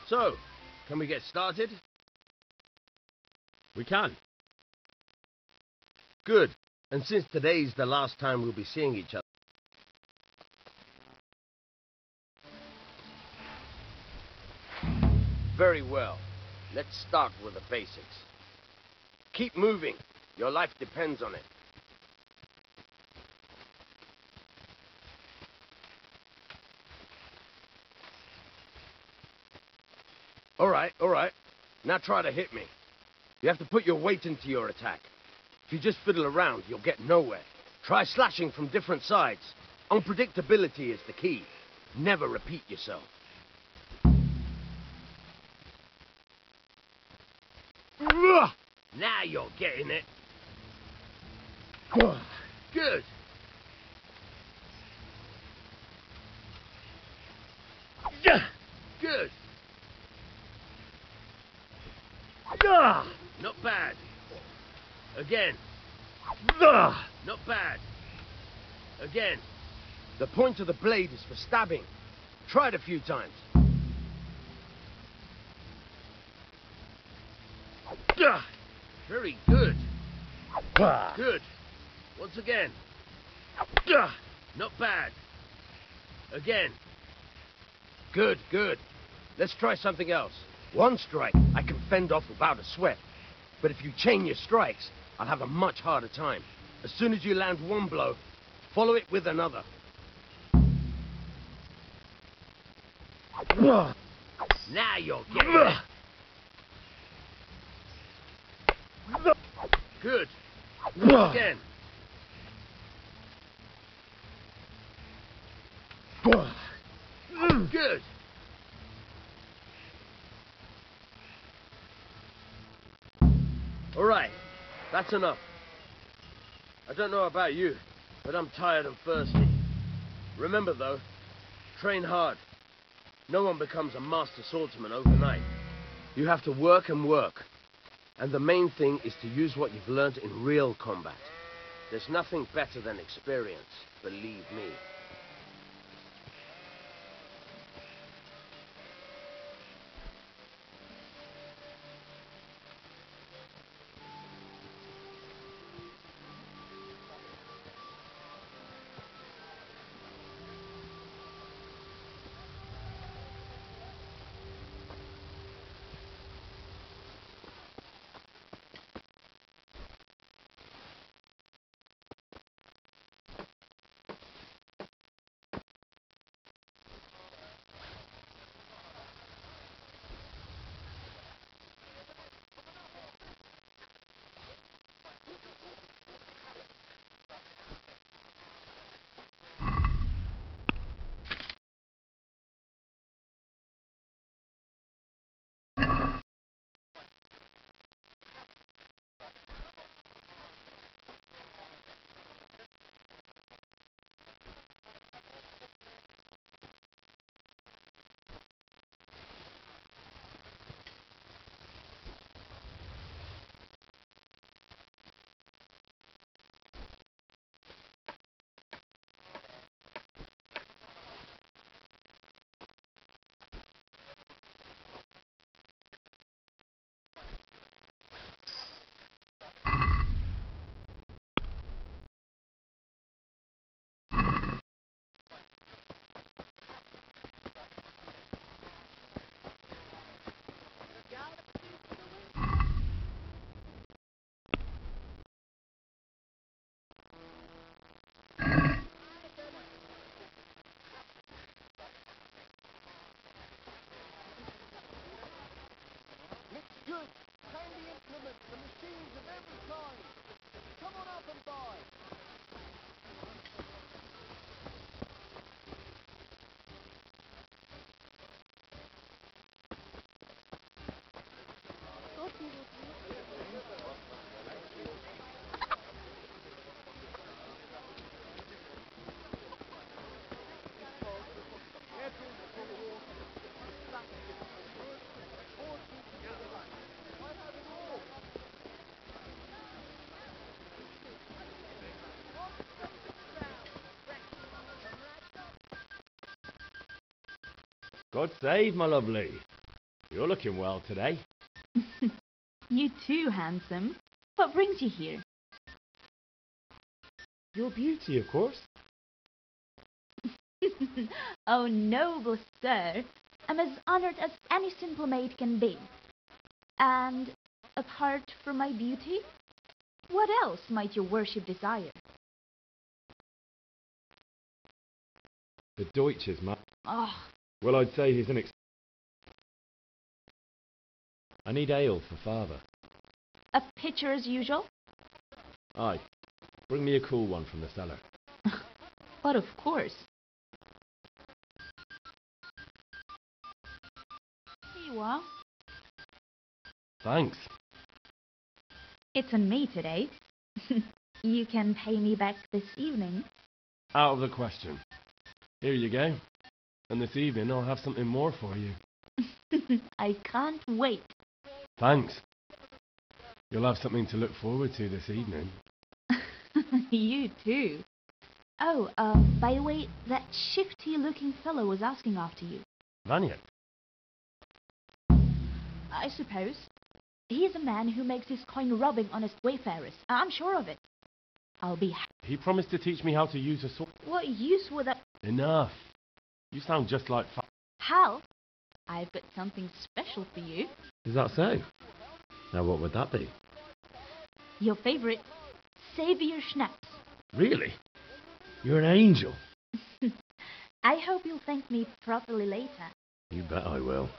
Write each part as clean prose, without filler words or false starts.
So, can we get started? We can. Good. And since today's the last time we'll be seeing each other... Very well. Let's start with the basics. Keep moving. Your life depends on it. All right. Now try to hit me. You have to put your weight into your attack. If you just fiddle around, you'll get nowhere. Try slashing from different sides. Unpredictability is the key. Never repeat yourself. Now you're getting it. Good. Good. Not bad. Again. Not bad. Again. The point of the blade is for stabbing. Try it a few times. Very good. Good. Once again. Not bad. Again. Good. Let's try something else. One strike, I can fend off without a sweat. But if you chain your strikes, I'll have a much harder time. As soon as you land one blow, follow it with another. Now you're getting it. Good. Again. Good. All right. That's enough. I don't know about you, but I'm tired and thirsty. Remember, though, train hard. No one becomes a master swordsman overnight. You have to work and work. And the main thing is to use what you've learned in real combat. There's nothing better than experience, believe me. Good. Handy implements and machines of every kind. Come on up and buy. God save, my lovely. You're looking well today. You too, handsome. What brings you here? Your beauty, of course. Oh, noble sir. I'm as honored as any simple maid can be. And apart from my beauty, what else might your worship desire? The Deutsches, man. Oh, Well, I'd say he's an I need ale for father. a pitcher as usual? Aye. Bring me a cool one from the cellar. But of course. Here you are. Thanks. It's on me today. You can pay me back this evening. Out of the question. Here you go. And this evening I'll have something more for you. I can't wait. Thanks. You'll have something to look forward to this evening. You too. Oh, by the way, that shifty-looking fellow was asking after you. Vanya? I suppose. He's a man who makes his coin robbing honest wayfarers. I'm sure of it. I'll be He promised to teach me how to use a sword. What use would that... Enough. You sound just like Hal, I've got something special for you. Is that so? Now what would that be? Your favorite, Savior Schnapps. Really? You're an angel. I hope you'll thank me properly later. You bet I will.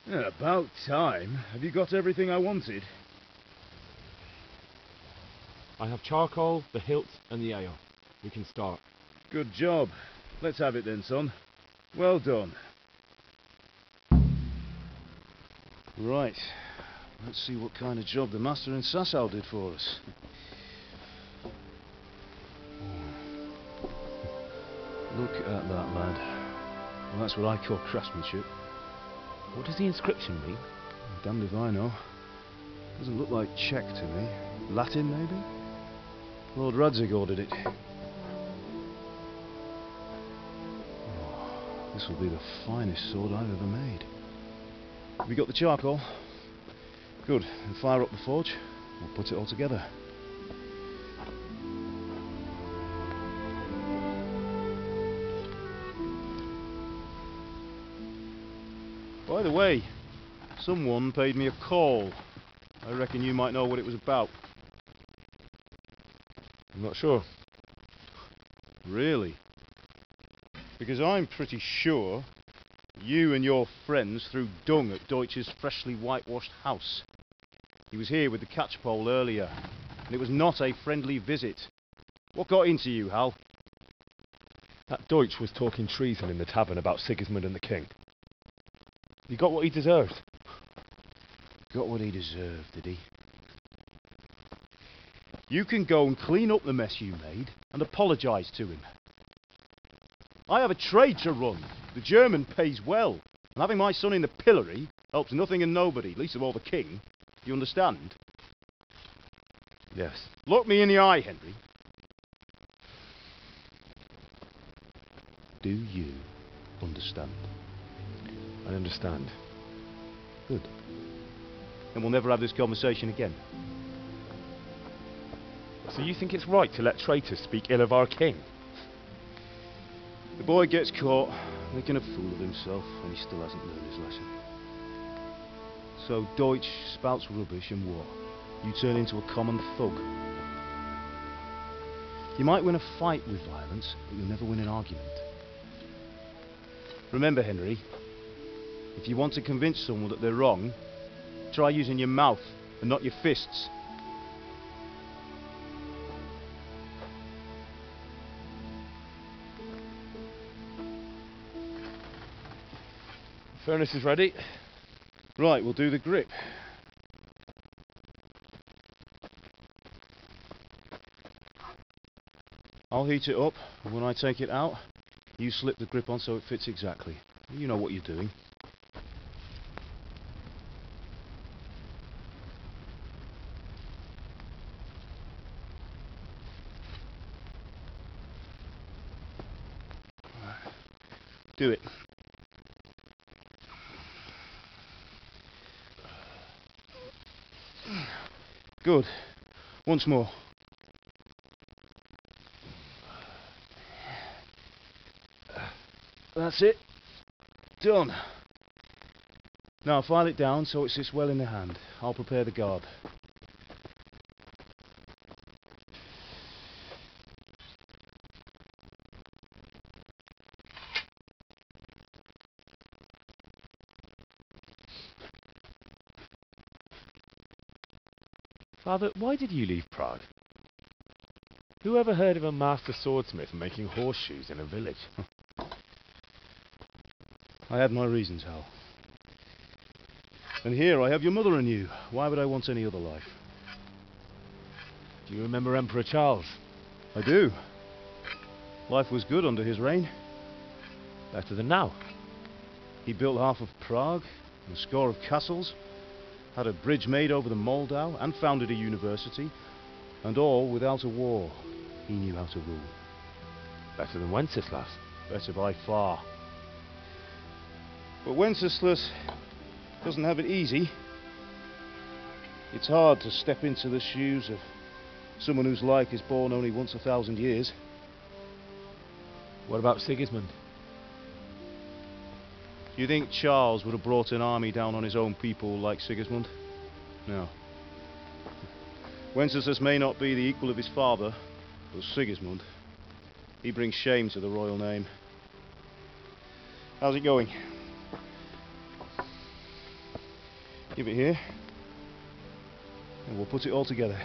Yeah, about time. Have you got everything I wanted? I have charcoal, the hilt, and the ale. We can start. Good job. Let's have it then, son. Well done. Right. Let's see what kind of job the master in Sasau did for us. Look at that, lad. Well, that's what I call craftsmanship. What does the inscription mean? Damned if I know. Doesn't look like Czech to me. Latin, maybe? Lord Radzig ordered it. Oh, this will be the finest sword I've ever made. Have you got the charcoal? Good. Then fire up the forge. We'll put it all together. By the way, someone paid me a call. I reckon you might know what it was about. I'm not sure. Really? Because I'm pretty sure you and your friends threw dung at Deutsch's freshly whitewashed house. He was here with the catchpole earlier, and it was not a friendly visit. What got into you, Hal? That Deutsch was talking treason in the tavern about Sigismund and the king. He got what he deserved. Got what he deserved, did he? You can go and clean up the mess you made and apologise to him. I have a trade to run. The German pays well. And having my son in the pillory helps nothing and nobody, least of all the king. You understand? Yes. Look me in the eye, Henry. Do you understand? I understand. Good. Then we'll never have this conversation again. So you think it's right to let traitors speak ill of our king? The boy gets caught, making a fool of himself, and he still hasn't learned his lesson. So Deutsch spouts rubbish, and what? You turn into a common thug. You might win a fight with violence, but you'll never win an argument. Remember, Henry, if you want to convince someone that they're wrong, try using your mouth and not your fists. Furnace is ready. Right, we'll do the grip. I'll heat it up, and when I take it out, you slip the grip on so it fits exactly. You know what you're doing. Do it. Good. Once more. That's it. Done. Now file it down so it sits well in the hand. I'll prepare the guard. Father, why did you leave Prague? Who ever heard of a master swordsmith making horseshoes in a village? I had my reasons, Hal. And here I have your mother and you. Why would I want any other life? Do you remember Emperor Charles? I do. Life was good under his reign. Better than now. He built half of Prague, and a score of castles, had a bridge made over the Moldau, and founded a university, and all without a war. He knew how to rule. Better than Wenceslas. Better by far. But Wenceslas doesn't have it easy. It's hard to step into the shoes of someone whose like is born only once 1,000 years. What about Sigismund? Do you think Charles would have brought an army down on his own people like Sigismund? No. Wenceslas may not be the equal of his father, but Sigismund, he brings shame to the royal name. How's it going? Give it here, and we'll put it all together.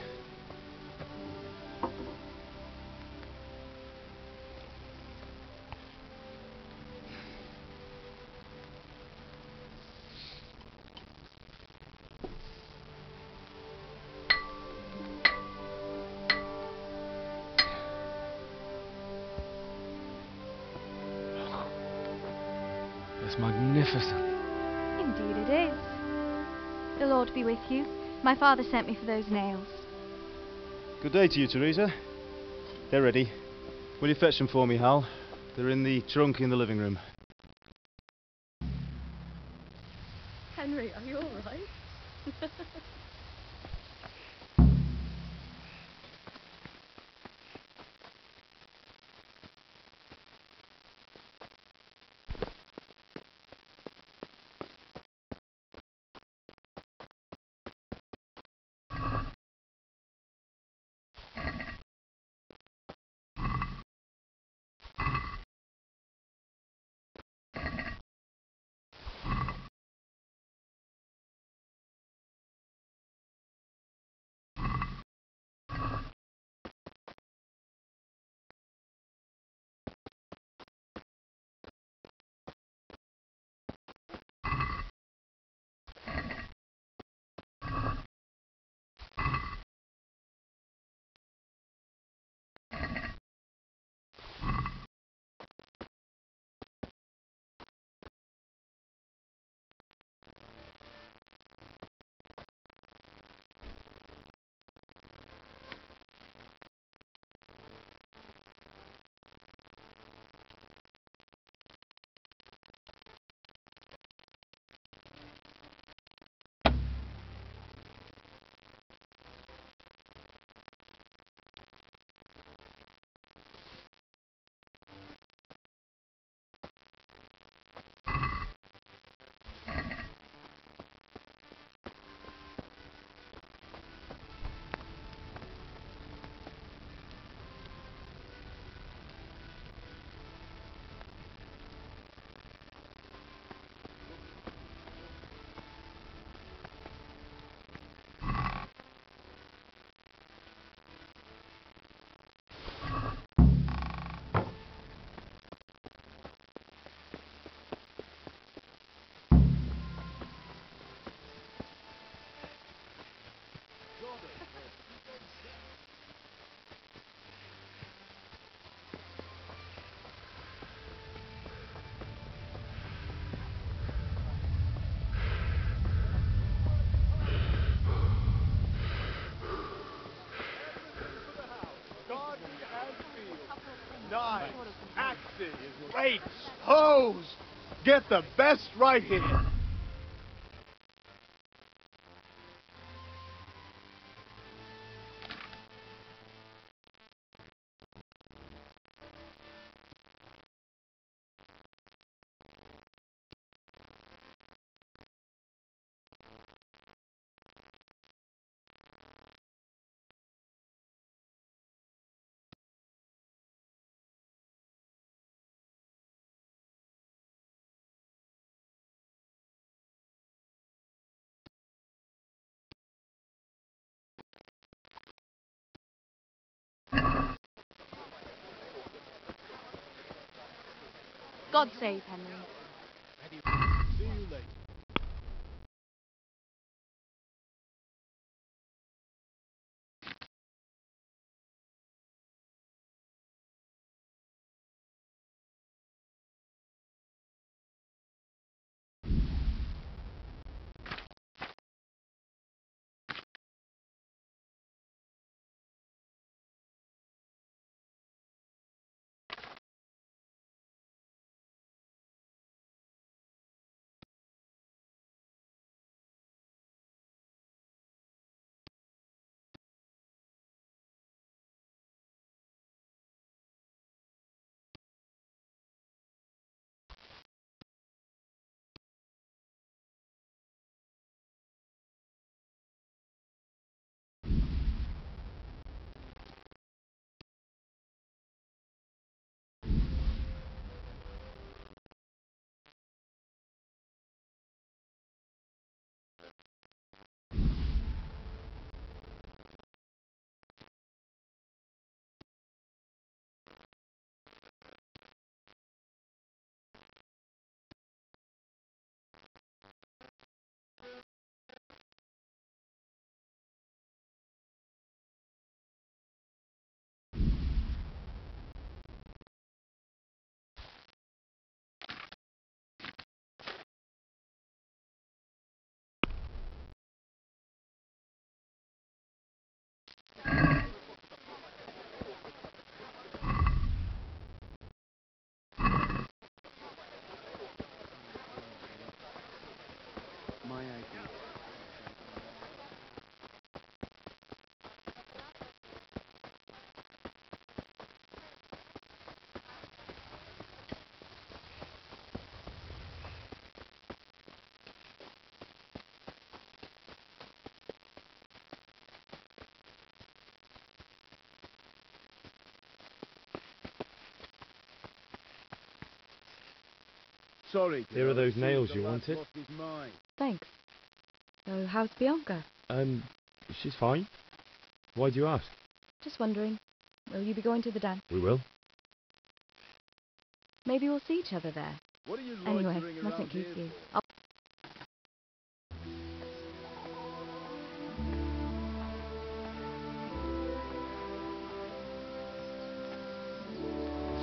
It's magnificent. Indeed it is. The Lord be with you. My father sent me for those nails. Good day to you, Teresa. They're ready. Will you fetch them for me, Hal? They're in the trunk in the living room. Henry, are you all right? Eights, hose! Get the best right here. God save Henry. See you later. Sorry, Here are those Seems nails the you lad's wanted. lost his mind. Thanks. So, how's Bianca? She's fine. Why do you ask? Just wondering. Will you be going to the dance? We will. Maybe we'll see each other there. What are you Anyway, loitering mustn't around keep here you. for?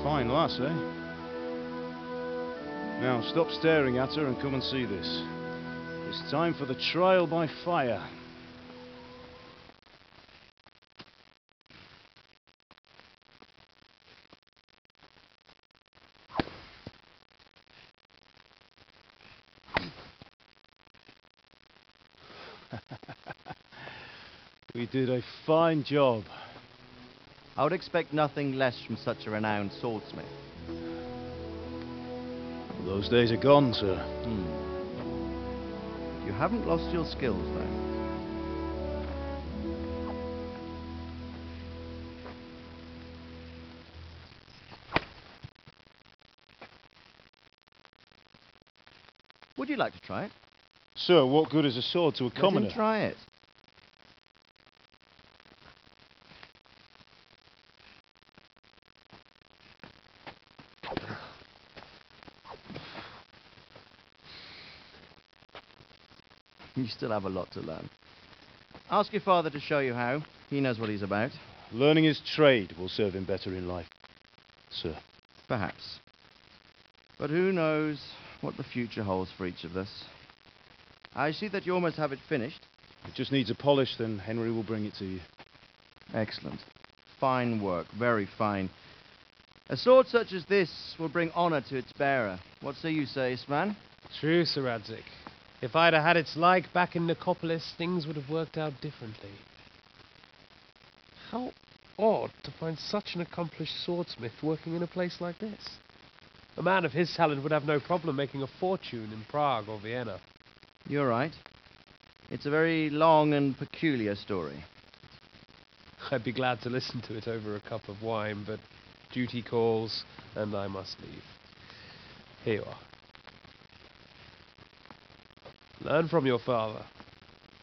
Fine lass, eh? Now, stop staring at her and come and see this. It's time for the trial by fire. We did a fine job. I would expect nothing less from such a renowned swordsmith. Those days are gone, sir. You haven't lost your skills, though. Would you like to try it? Sir, what good is a sword to a Let commoner? him try it. You still have a lot to learn. Ask your father to show you how. He knows what he's about. Learning his trade will serve him better in life, sir. Perhaps. But who knows what the future holds for each of us. I see that you almost have it finished. It just needs a polish, then Henry will bring it to you. Excellent. Fine work. Very fine. A sword such as this will bring honour to its bearer. What say you, man? True, Sir Radzik. If I'd have had its like back in Nicopolis, things would have worked out differently. How odd to find such an accomplished swordsmith working in a place like this. A man of his talent would have no problem making a fortune in Prague or Vienna. You're right. It's a very long and peculiar story. I'd be glad to listen to it over a cup of wine, but duty calls, and I must leave. Here you are. Learn from your father.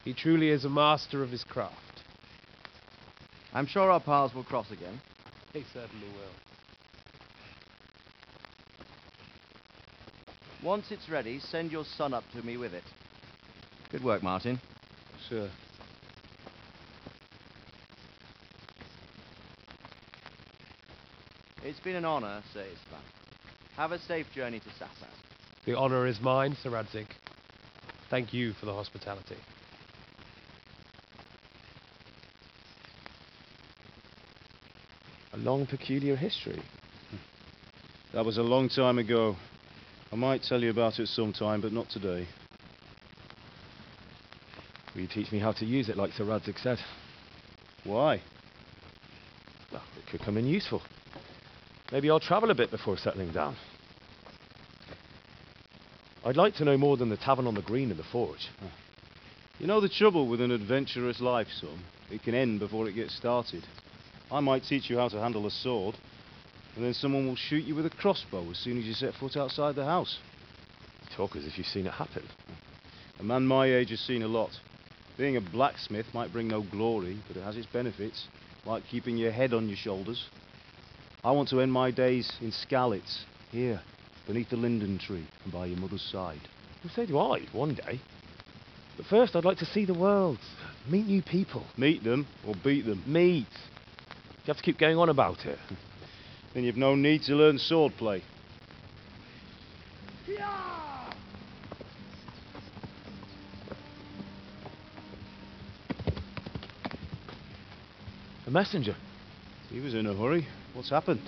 He truly is a master of his craft. I'm sure our paths will cross again. He certainly will. Once it's ready, send your son up to me with it. Good work, Martin. Sir. It's been an honour, Sir Isvan. Have a safe journey to Sassa. The honour is mine, Sir Radzik. Thank you for the hospitality. A long, peculiar history. That was a long time ago. I might tell you about it sometime, but not today. Will you teach me how to use it like Sir Radzik said? Why? Well, it could come in useful. Maybe I'll travel a bit before settling down. I'd like to know more than the tavern on the green and the forge. You know the trouble with an adventurous life, son? It can end before it gets started. I might teach you how to handle a sword, and then someone will shoot you with a crossbow as soon as you set foot outside the house. You talk as if you've seen it happen. A man my age has seen a lot. Being a blacksmith might bring no glory, but it has its benefits, like keeping your head on your shoulders. I want to end my days in Skalitz, here, beneath the linden tree and by your mother's side. Well, so do I, one day. But first I'd like to see the world, meet new people. Meet them, or beat them. Meet. You have to keep going on about it. Then you've no need to learn swordplay. A messenger. He was in a hurry. What's happened?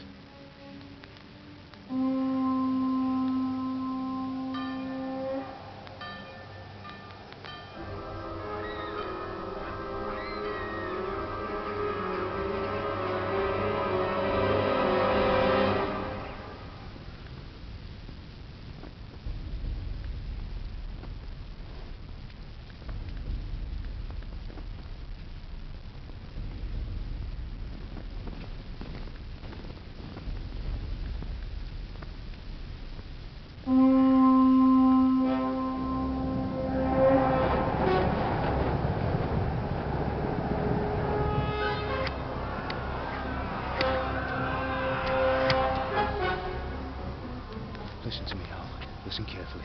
Listen to me, Al. Listen carefully.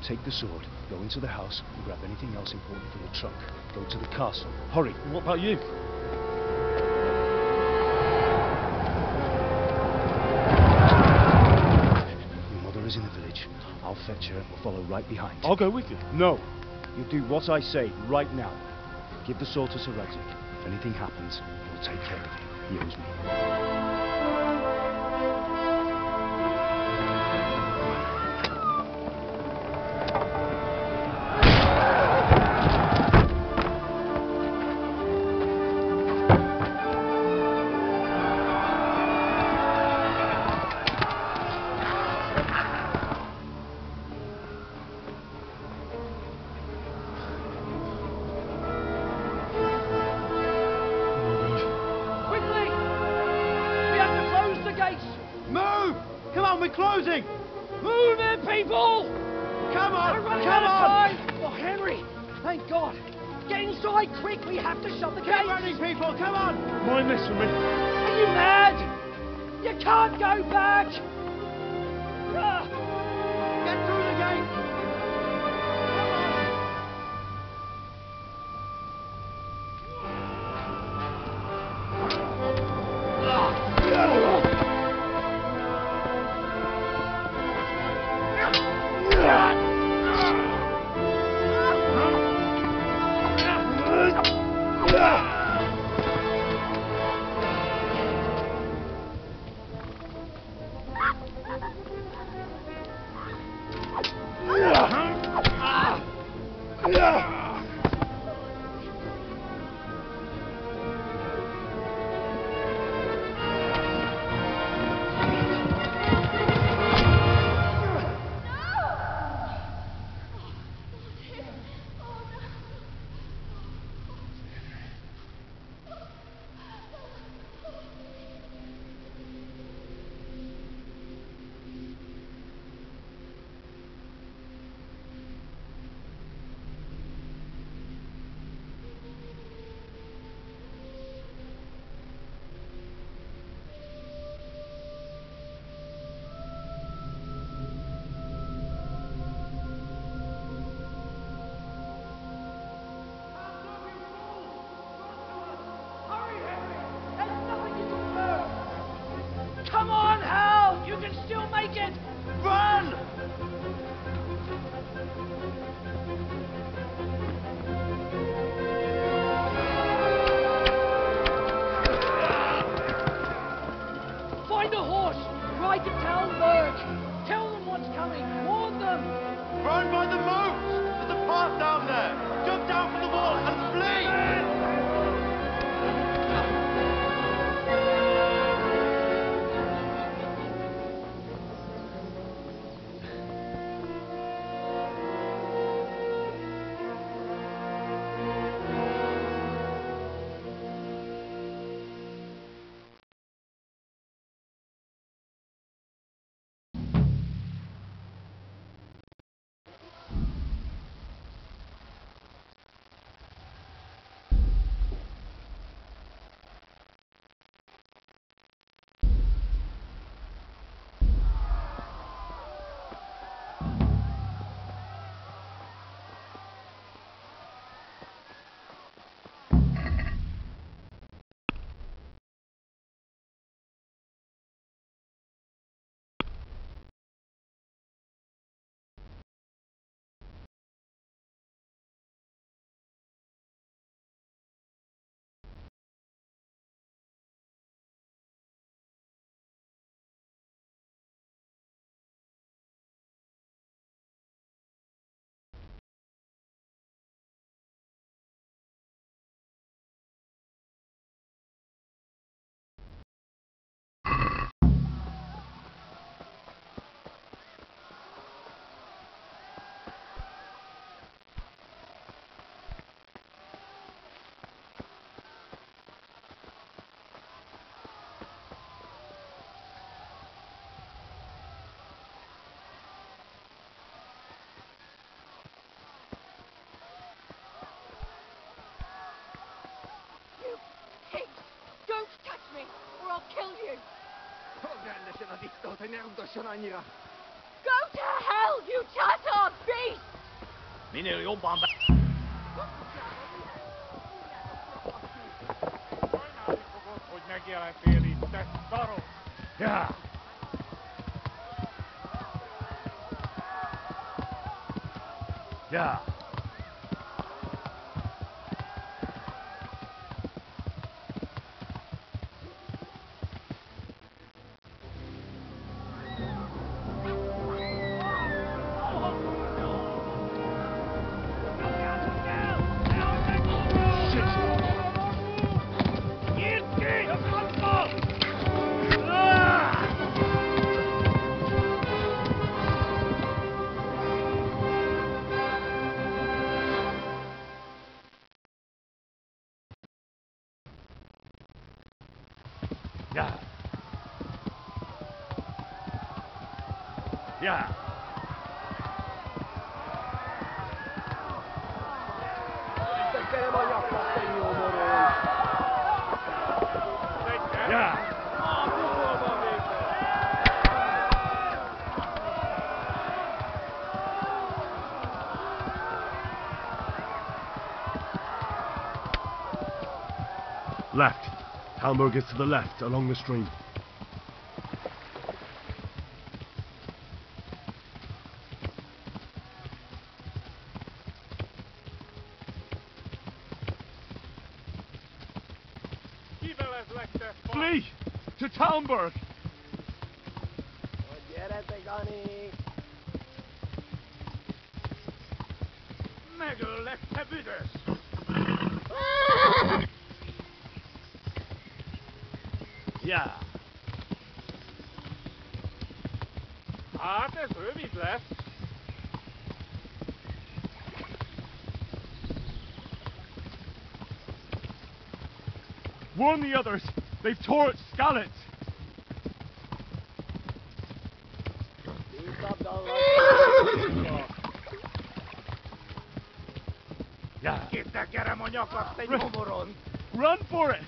Take the sword, go into the house, and grab anything else important from the trunk. Go to the castle. Hurry. What about you? Your mother is in the village. I'll fetch her and we'll follow right behind. I'll go with you. No. You do what I say right now. Give the sword to Sir Radzik. If anything happens, he'll take care of you. He owes me. Move! Come on, we're closing! Move it, people! Come on! We're running Come out of on! time! Oh, Henry! Thank God! Get inside, quick! We have to shut the Keep gates! running, people! Come on! Mind this for me. Are you mad? You can't go back! Ah. Get through the gate! Come on, Hal! You can still make it! Run! Find a horse! Ride to Talmberg! Tell them what's coming! Warn them! Run by the moat! There's a path down there! Jump down from the wall and flee! Don't touch me, or I'll kill you! Go to hell, you Tatar beast! Yeah. Yeah. Yeah. Yeah. Yeah. Left. Talmberg is to the left, along the stream. Flee! To Talmberg! Ja. Ah, det är så vidare. Warn the others! They've tore its scallops! Yeah. Run for it!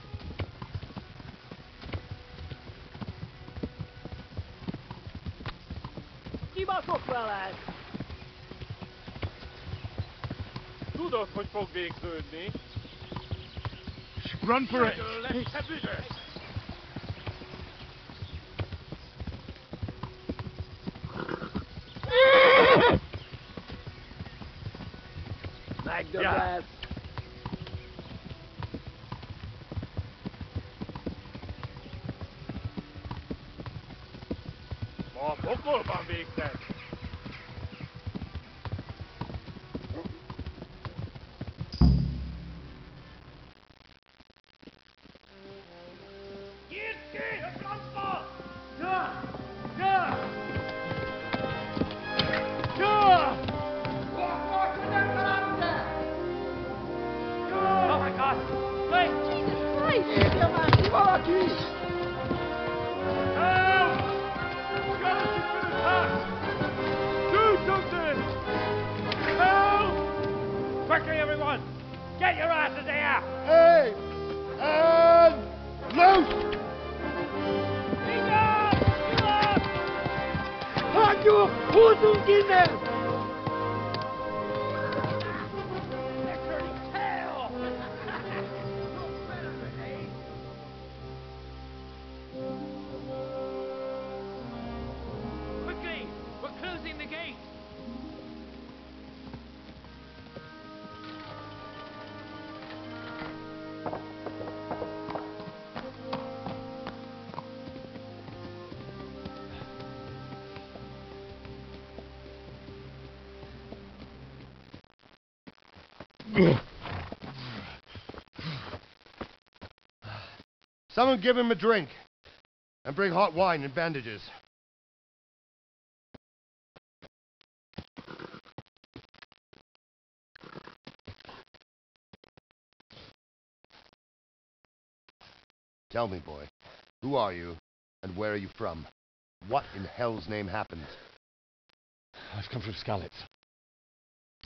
Tudod, hogy fog végződni? Run for it! Yeah. Ma pokolban végzett. Oh my God! Wait! Jesus Christ! Quickly, everyone! Get your asses here! Hey! And loose! Quickly! We're closing the gate! Someone give him a drink. And bring hot wine and bandages. Tell me, boy, who are you, and where are you from? What in hell's name happened? I've come from Scallops.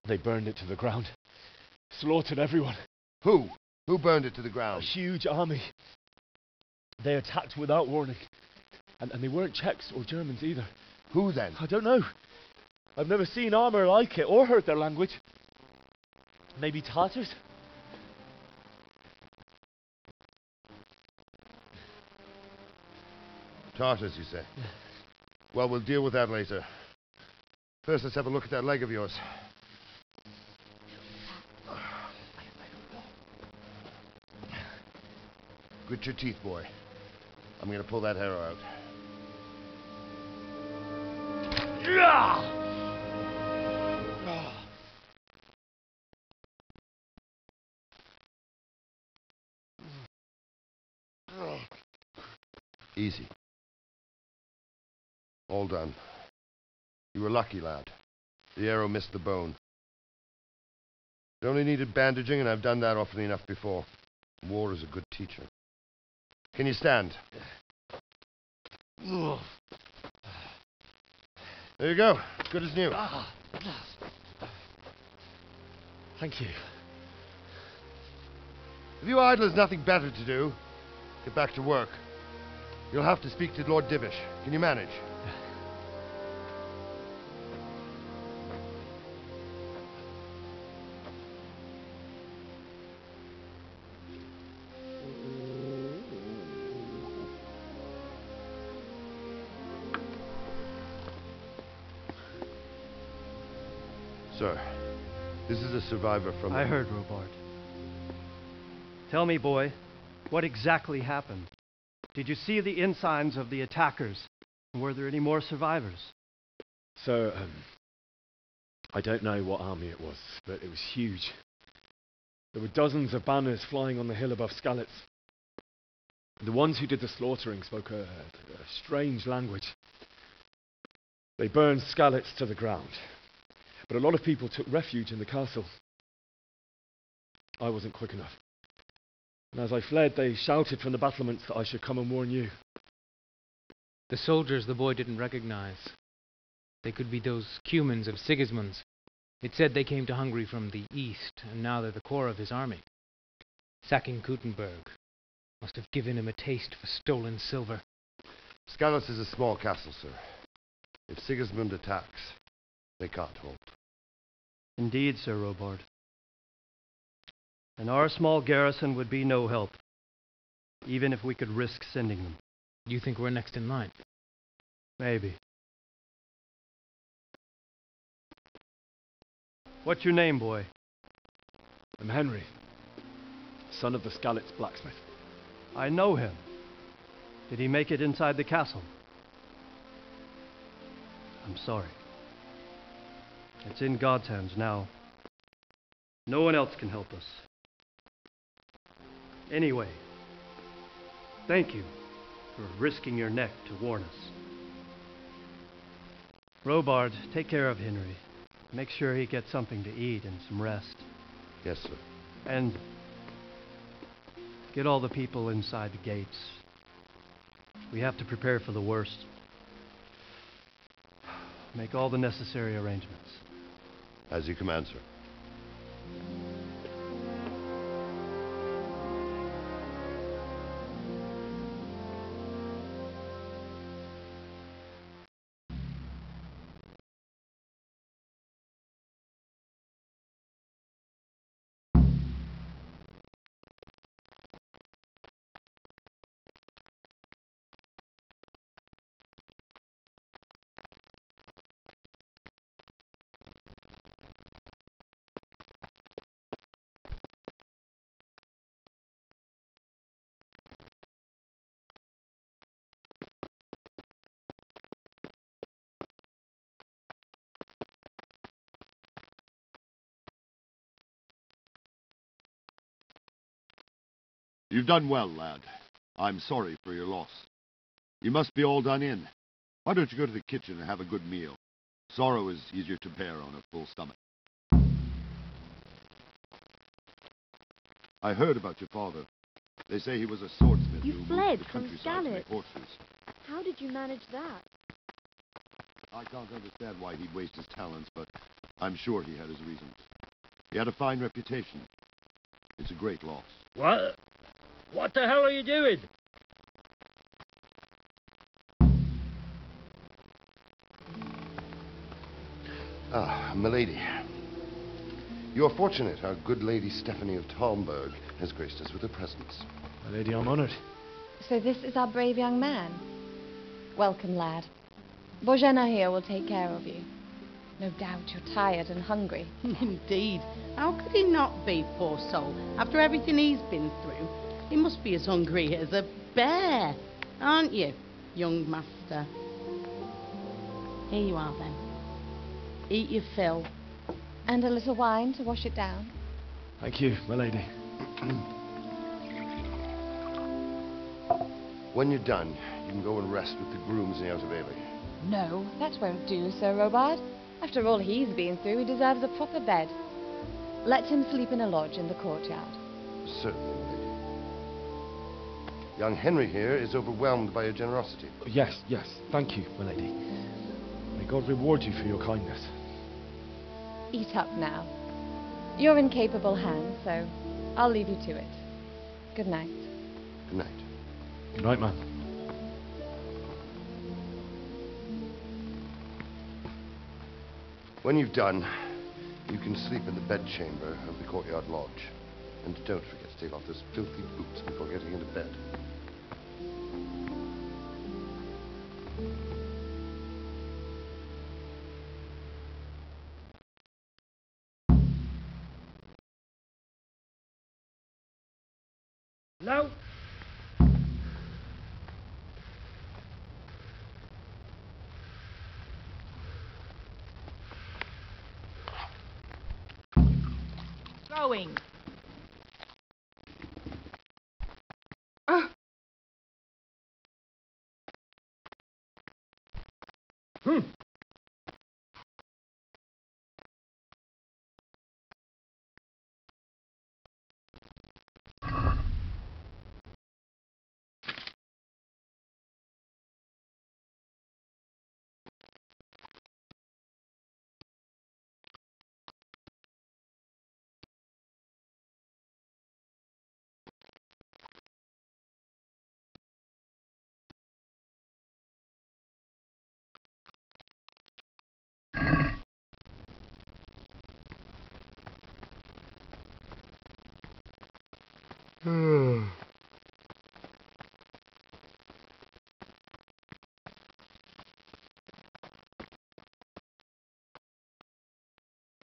They burned it to the ground. Slaughtered everyone. Who? Who burned it to the A ground? huge army. They attacked without warning. And they weren't Czechs or Germans either. Who then? I don't know. I've never seen armor like it or heard their language. Maybe Tartars? Tartars, you say? Well, we'll deal with that later. First, let's have a look at that leg of yours. Grit your teeth, boy. I'm gonna pull that arrow out. Easy. All done. You were lucky, lad. The arrow missed the bone. It only needed bandaging, and I've done that often enough before. War is a good teacher. Can you stand? There you go. Good as new. Thank you. If you idlers nothing better to do, get back to work. You'll have to speak to Lord Divish. Can you manage? Sir, this is a survivor from... I heard, Robart. Tell me, boy, what exactly happened? Did you see the ensigns of the attackers? Were there any more survivors? So, I don't know what army it was, but it was huge. There were dozens of banners flying on the hill above Skalitz. The ones who did the slaughtering spoke a strange language. They burned Skalitz to the ground, but a lot of people took refuge in the castle. I wasn't quick enough. And as I fled, they shouted from the battlements that I should come and warn you. The soldiers the boy didn't recognize. They could be those Cumans of Sigismund's. It said they came to Hungary from the east, and now they're the core of his army. Sacking Kuttenberg must have given him a taste for stolen silver. Skalitz is a small castle, sir. If Sigismund attacks, they can't hold. Indeed, Sir Robard. And our small garrison would be no help, even if we could risk sending them. You think we're next in line? Maybe. What's your name, boy? I'm Henry, son of the Skalitz blacksmith. I know him. Did he make it inside the castle? I'm sorry. It's in God's hands now. No one else can help us. Anyway, thank you for risking your neck to warn us. Robard, take care of Henry. Make sure he gets something to eat and some rest. Yes, sir. And get all the people inside the gates. We have to prepare for the worst. Make all the necessary arrangements. As you command, sir. You've done well, lad. I'm sorry for your loss. You must be all done in. Why don't you go to the kitchen and have a good meal? Sorrow is easier to bear on a full stomach. I heard about your father. They say he was a swordsmith You who fled moved the from countryside to make Skalitz. horses. How did you manage that? I can't understand why he'd waste his talents, but I'm sure he had his reasons. He had a fine reputation. It's a great loss. What? What the hell are you doing? Ah, milady. You're fortunate our good lady Stephanie of Talmberg has graced us with her presence. My lady, I'm honoured. So this is our brave young man. Welcome, lad. Bozhena here will take care of you. No doubt you're tired and hungry. Indeed. How could he not be, poor soul? After everything he's been through, he must be as hungry as a bear, aren't you, young master? Here you are, then. Eat your fill. And a little wine to wash it down. Thank you, my lady. When you're done, you can go and rest with the grooms in the Outer Bailey. No, that won't do, Sir Robard. After all he's been through, he deserves a proper bed. Let him sleep in a lodge in the courtyard. Certainly, milady. Young Henry here is overwhelmed by your generosity. Yes, yes. Thank you, my lady. May God reward you for your kindness. Eat up now. You're in capable hands, so I'll leave you to it. Good night. Good night. Good night, man. When you've done, you can sleep in the bedchamber of the courtyard lodge. And don't forget to take off those filthy boots before getting into bed. No. going?